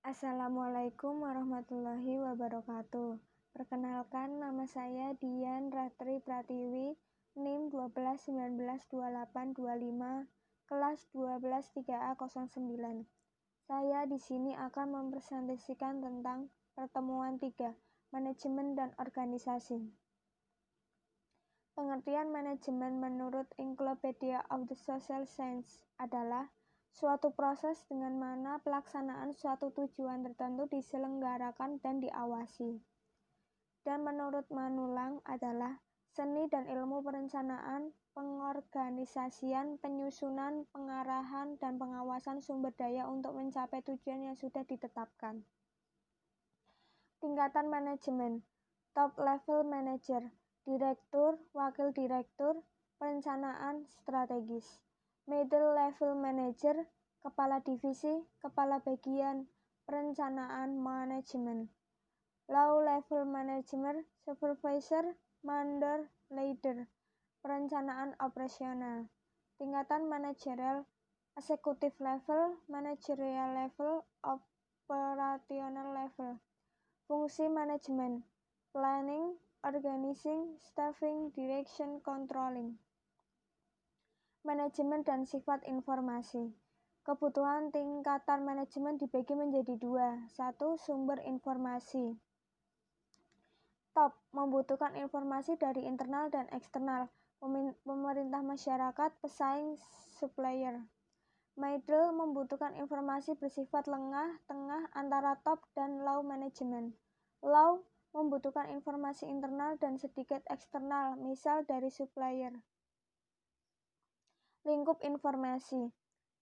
Assalamualaikum warahmatullahi wabarakatuh. Perkenalkan, nama saya Dian Ratri Pratiwi, NIM 12192825, kelas 12 3A09. Saya di sini akan mempresentasikan tentang pertemuan 3, manajemen dan organisasi. Pengertian manajemen menurut Encyclopedia of the Social Sciences adalah suatu proses dengan mana pelaksanaan suatu tujuan tertentu diselenggarakan dan diawasi. Dan menurut Manulang adalah seni dan ilmu perencanaan, pengorganisasian, penyusunan, pengarahan, dan pengawasan sumber daya untuk mencapai tujuan yang sudah ditetapkan. Tingkatan manajemen, top level manager, direktur, wakil direktur, perencanaan strategis. Middle level manager, kepala divisi, kepala bagian, perencanaan manajemen. Low level manager, supervisor, mandor, leader, perencanaan operasional. Tingkatan manajerial, eksekutif level, managerial level, operational level. Fungsi manajemen, planning, organizing, staffing, direction, controlling. Manajemen dan sifat informasi. Kebutuhan tingkatan manajemen dibagi menjadi 2. 1. Sumber informasi. Top, membutuhkan informasi dari internal dan eksternal, pemerintah, masyarakat, pesaing, supplier. Middle, membutuhkan informasi bersifat lengah, tengah, antara top dan low management. Low, membutuhkan informasi internal dan sedikit eksternal, misal dari supplier. Lingkup informasi.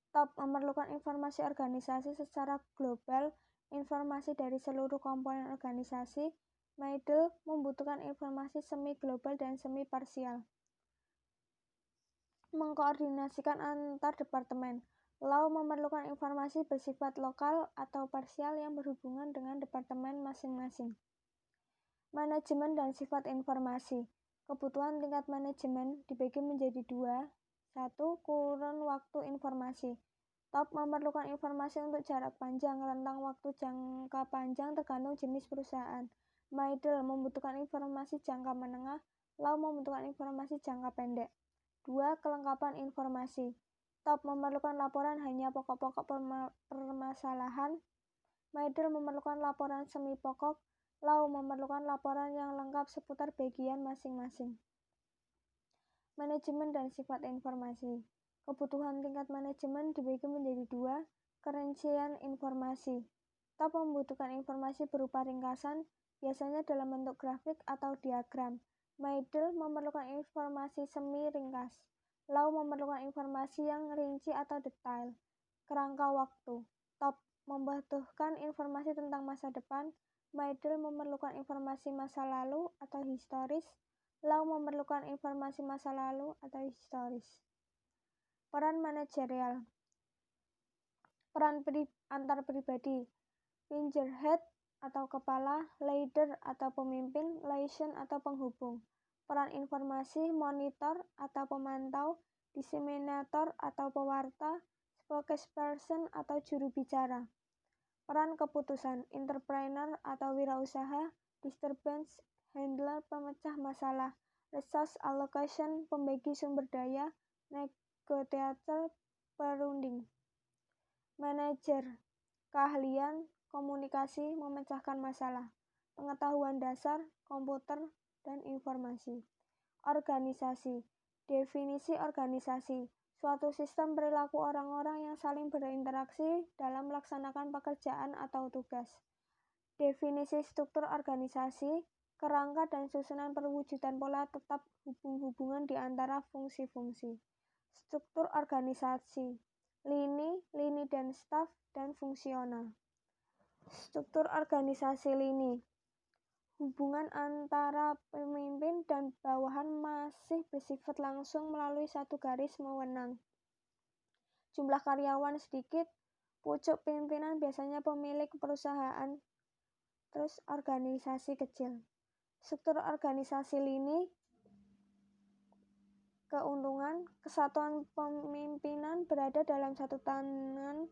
Top, memerlukan informasi organisasi secara global, informasi dari seluruh komponen organisasi. Middle, membutuhkan informasi semi-global dan semi-parsial. Mengkoordinasikan antar departemen. Low, memerlukan informasi bersifat lokal atau parsial yang berhubungan dengan departemen masing-masing. Manajemen dan sifat informasi. Kebutuhan tingkat manajemen dibagi menjadi 2. 1. Kurun waktu informasi. Top, memerlukan informasi untuk jarak panjang, rentang waktu jangka panjang tergantung jenis perusahaan. Middle, membutuhkan informasi jangka menengah. Low, membutuhkan informasi jangka pendek. 2. Kelengkapan informasi. Top, memerlukan laporan hanya pokok-pokok permasalahan. Middle, memerlukan laporan semi pokok. Low, memerlukan laporan yang lengkap seputar bagian masing-masing. Manajemen dan sifat informasi. Kebutuhan tingkat manajemen dibagi menjadi 2. Kerincian informasi. Top, membutuhkan informasi berupa ringkasan, biasanya dalam bentuk grafik atau diagram. Middle, memerlukan informasi semi ringkas. Low, memerlukan informasi yang rinci atau detail. Kerangka waktu. Top, membutuhkan informasi tentang masa depan. Middle, memerlukan informasi masa lalu atau historis. Low, memerlukan informasi masa lalu atau historis. Peran manajerial. Peran antar pribadi. Figurehead atau kepala, leader atau pemimpin, liaison atau penghubung. Peran informasi, monitor atau pemantau, disseminator atau pewarta, spokesperson atau juru bicara. Peran keputusan, entrepreneur atau wirausaha, disturbance handler, pemecah masalah, resource allocation, pembagi sumber daya, negotiator, perunding. Manajer, keahlian, komunikasi, memecahkan masalah, pengetahuan dasar, komputer, dan informasi. Organisasi, definisi organisasi, suatu sistem perilaku orang-orang yang saling berinteraksi dalam melaksanakan pekerjaan atau tugas. Definisi struktur organisasi, kerangka dan susunan perwujudan pola tetap hubungan di antara fungsi-fungsi. Struktur organisasi, lini dan staf, dan fungsional. Struktur organisasi lini. Hubungan antara pemimpin dan bawahan masih bersifat langsung melalui satu garis mewenang. Jumlah karyawan sedikit, pucuk pimpinan biasanya pemilik perusahaan, terus organisasi kecil. Struktur organisasi lini. Keuntungan, kesatuan pemimpinan berada dalam satu tangan,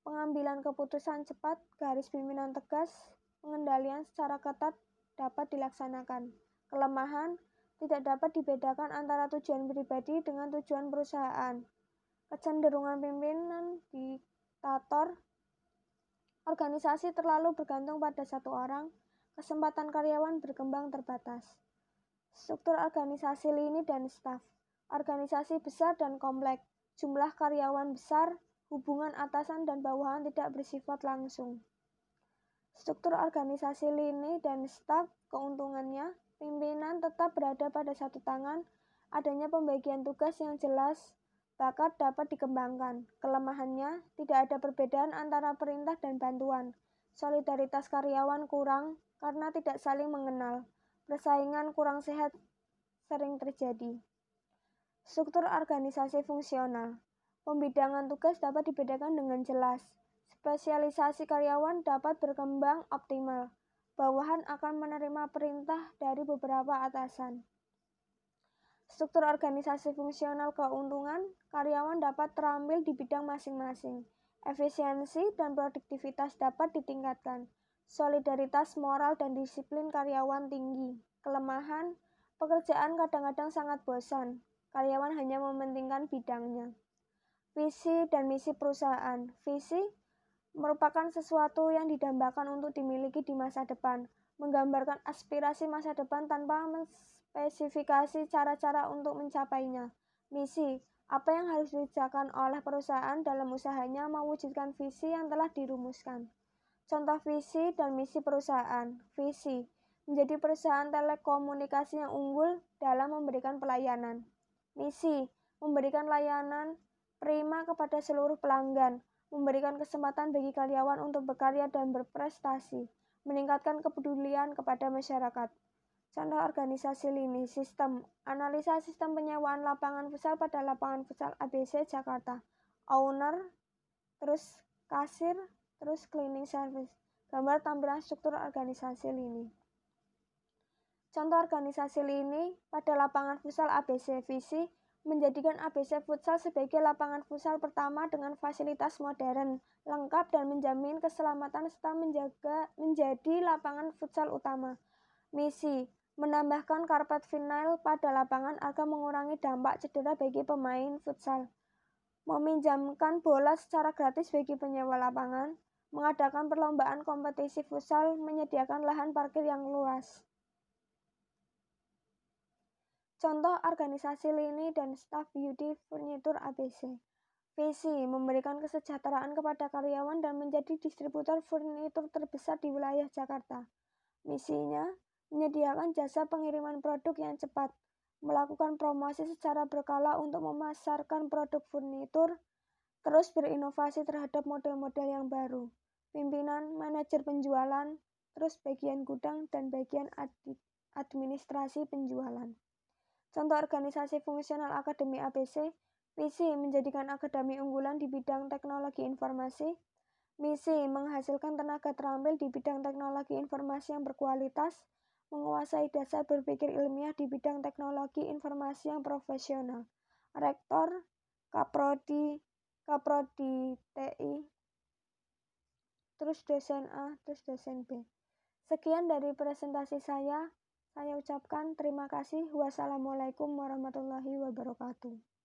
pengambilan keputusan cepat, garis pimpinan tegas, pengendalian secara ketat dapat dilaksanakan. Kelemahan, tidak dapat dibedakan antara tujuan pribadi dengan tujuan perusahaan. Kecenderungan pimpinan diktator, organisasi terlalu bergantung pada satu orang, kesempatan karyawan berkembang terbatas. Struktur organisasi lini dan staf. Organisasi besar dan kompleks, jumlah karyawan besar, hubungan atasan dan bawahan tidak bersifat langsung. Struktur organisasi lini dan staf, keuntungannya, pimpinan tetap berada pada satu tangan, adanya pembagian tugas yang jelas, bakat dapat dikembangkan. Kelemahannya, tidak ada perbedaan antara perintah dan bantuan. Solidaritas karyawan kurang karena tidak saling mengenal. Persaingan kurang sehat sering terjadi. Struktur organisasi fungsional. Pembidangan tugas dapat dibedakan dengan jelas. Spesialisasi karyawan dapat berkembang optimal. Bawahan akan menerima perintah dari beberapa atasan. Struktur organisasi fungsional keuntungan, karyawan dapat terampil di bidang masing-masing. Efisiensi dan produktivitas dapat ditingkatkan. Solidaritas moral dan disiplin karyawan tinggi. Kelemahan, pekerjaan kadang-kadang sangat bosan. Karyawan hanya mementingkan bidangnya. Visi dan misi perusahaan. Visi merupakan sesuatu yang didambakan untuk dimiliki di masa depan, menggambarkan aspirasi masa depan tanpa menspesifikasi cara-cara untuk mencapainya. Misi, apa yang harus dikerjakan oleh perusahaan dalam usahanya mewujudkan visi yang telah dirumuskan. Contoh visi dan misi perusahaan. Visi, menjadi perusahaan telekomunikasi yang unggul dalam memberikan pelayanan. Misi, memberikan layanan prima kepada seluruh pelanggan, memberikan kesempatan bagi karyawan untuk berkarya dan berprestasi, meningkatkan kepedulian kepada masyarakat. Contoh organisasi lini, sistem, analisa sistem penyewaan lapangan futsal pada lapangan futsal ABC Jakarta. Owner, terus kasir, terus cleaning service. Gambar tampilan struktur organisasi lini. Contoh organisasi lini pada lapangan futsal ABC. Visi, menjadikan ABC Futsal sebagai lapangan futsal pertama dengan fasilitas modern, lengkap dan menjamin keselamatan serta menjadi lapangan futsal utama. Misi, menambahkan karpet vinyl pada lapangan agar mengurangi dampak cedera bagi pemain futsal. Meminjamkan bola secara gratis bagi penyewa lapangan, mengadakan perlombaan kompetisi futsal, menyediakan lahan parkir yang luas. Contoh organisasi lini dan staf beauty furnitur ABC. Visi, memberikan kesejahteraan kepada karyawan dan menjadi distributor furnitur terbesar di wilayah Jakarta. Misinya, menyediakan jasa pengiriman produk yang cepat, melakukan promosi secara berkala untuk memasarkan produk furnitur, terus berinovasi terhadap model-model yang baru. Pimpinan, manajer penjualan, terus bagian gudang dan bagian administrasi penjualan. Contoh organisasi fungsional Akademi ABC. Visi, menjadikan akademi unggulan di bidang teknologi informasi. Misi, menghasilkan tenaga terampil di bidang teknologi informasi yang berkualitas, menguasai dasar berpikir ilmiah di bidang teknologi informasi yang profesional. Rektor, Kaprodi TI, terus dosen A, terus dosen B. Sekian dari presentasi saya ucapkan terima kasih. Wassalamualaikum warahmatullahi wabarakatuh.